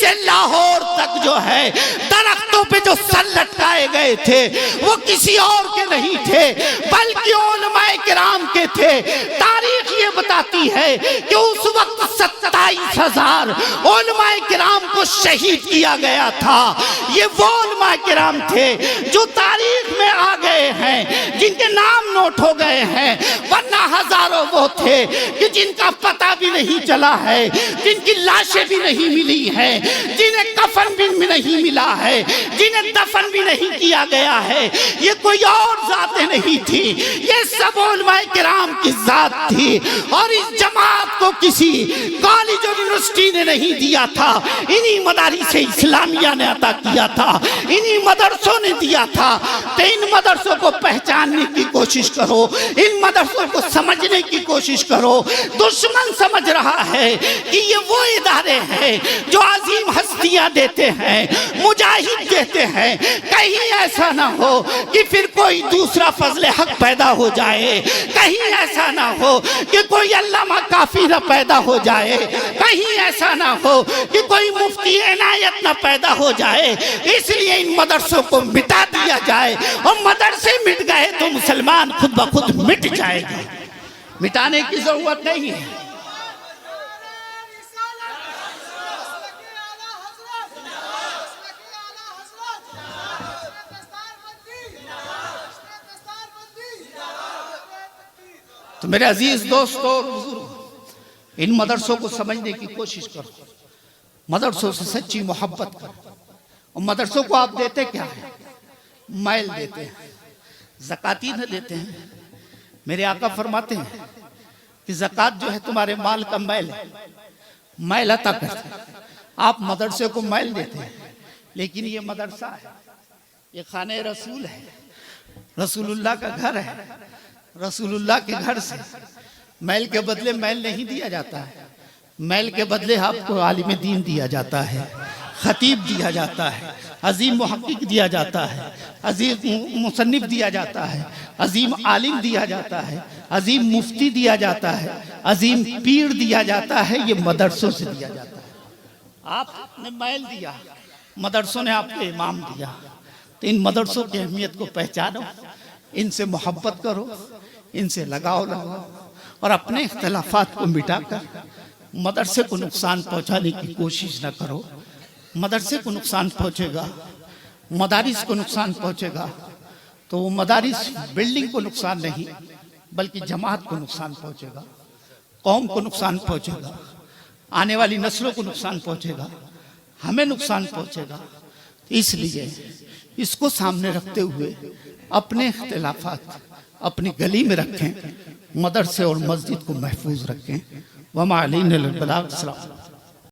سے لاہور تک جو ہے درختوں پہ جو سر لٹکائے گئے تھے وہ کسی اور کے نہیں تھے بلکہ علماء کرام کے تھے۔ تاریخ یہ بتاتی ہے کہ اس وقت 27,000 علماء کرام کو شہید کیا گیا تھا۔ یہ وہ علماء کرام تھے جو تاریخ میں آ گئے ہیں، جن کے نام نوٹ ہو گئے ہیں، ورنہ ہزاروں وہ تھے کہ جن کا پتہ بھی نہیں چلا ہے، جن کی لاشیں بھی نہیں ملی ہیں، جنہیں کفن بھی نہیں ملا ہے، جنہیں دفن بھی نہیں کیا گیا ہے۔ یہ کوئی اور ذاتیں نہیں تھی، یہ سب علماء کرام کی ذات تھی۔ اور اس جماعت کو کسی کالج اور یونیورسٹی نے نہیں دیا تھا، انہی مدارس اسلامیہ نے عطا کیا تھا، انہی مدرسوں نے دیا تھا۔ تو ان مدرسوں کو پہچاننے کی کوشش کرو، ان مدرسوں کو سمجھنے کی کوشش کرو۔ دشمن سمجھ رہا ہے کہ یہ وہ ادارے ہیں جو عظیم ہستیاں دیتے ہیں، مجاہد دیتے ہیں، کہیں ایسا نہ ہو کہ پھر کوئی دوسرا فضل حق پیدا ہو جائے، کہیں ایسا نہ ہو کہ کوئی علامہ کافی نہ پیدا ہو جائے، کہیں ایسا نہ ہو کہ کوئی مفتی عنایت نہ پیدا ہو جائے۔ اس لیے ان مدرسوں کو مٹا دیا جائے، اور مدرسے مٹ گئے تو مسلمان خود بخود مٹ جائے گا، مٹانے کی ضرورت نہیں ہے۔ تو میرے عزیز دوستو اور بزرگ، ان مدرسوں کو سمجھنے کی کوشش کرو، مدرسوں سے سچی محبت کرو۔ اور مدرسوں کو آپ دیتے کیا ہیں؟ میل دیتے ہیں، زکاتی نہ دیتے ہیں۔ میرے آقا فرماتے ہیں کہ زکاة جو ہے تمہارے مال کا میل ہے، میل عطا کرتے ہیں۔ آپ مدرسے کو میل دیتے ہیں، لیکن یہ مدرسہ ہے، یہ خانہ رسول ہے، رسول اللہ کا گھر ہے۔ رسول اللہ کے گھر سے میل کے بدلے میل نہیں دیا جاتا ہے، میل کے بدلے آپ کو عالم دین دیا جاتا ہے، خطیب دیا جاتا ہے، عظیم محقق دیا جاتا ہے، عظیم مصنف دیا جاتا ہے، عظیم عالم دیا جاتا ہے، عظیم مفتی دیا جاتا ہے، عظیم پیر دیا جاتا ہے۔ یہ مدرسوں سے دیا جاتا ہے۔ آپ نے میل دیا، مدرسوں نے آپ کو امام دیا۔ تو ان مدرسوں کی اہمیت کو پہچانو، ان سے محبت کرو، ان سے لگاؤ اور اپنے اختلافات کو مٹا کر مدرسے کو نقصان پہنچانے کی کوشش نہ کرو۔ مدرسے کو نقصان پہنچے گا، مدارس کو نقصان پہنچے گا، تو وہ مدارس بلڈنگ کو نقصان نہیں بلکہ جماعت کو نقصان پہنچے گا، قوم کو نقصان پہنچے گا، آنے والی نسلوں کو نقصان پہنچے گا، ہمیں نقصان پہنچے گا۔ اس لیے اس کو سامنے رکھتے ہوئے اپنے اختلافات اپنی گلی میں رکھیں، مدرسے اور مسجد کو محفوظ رکھیں۔ وما علینا الا البلاغ۔ السلام۔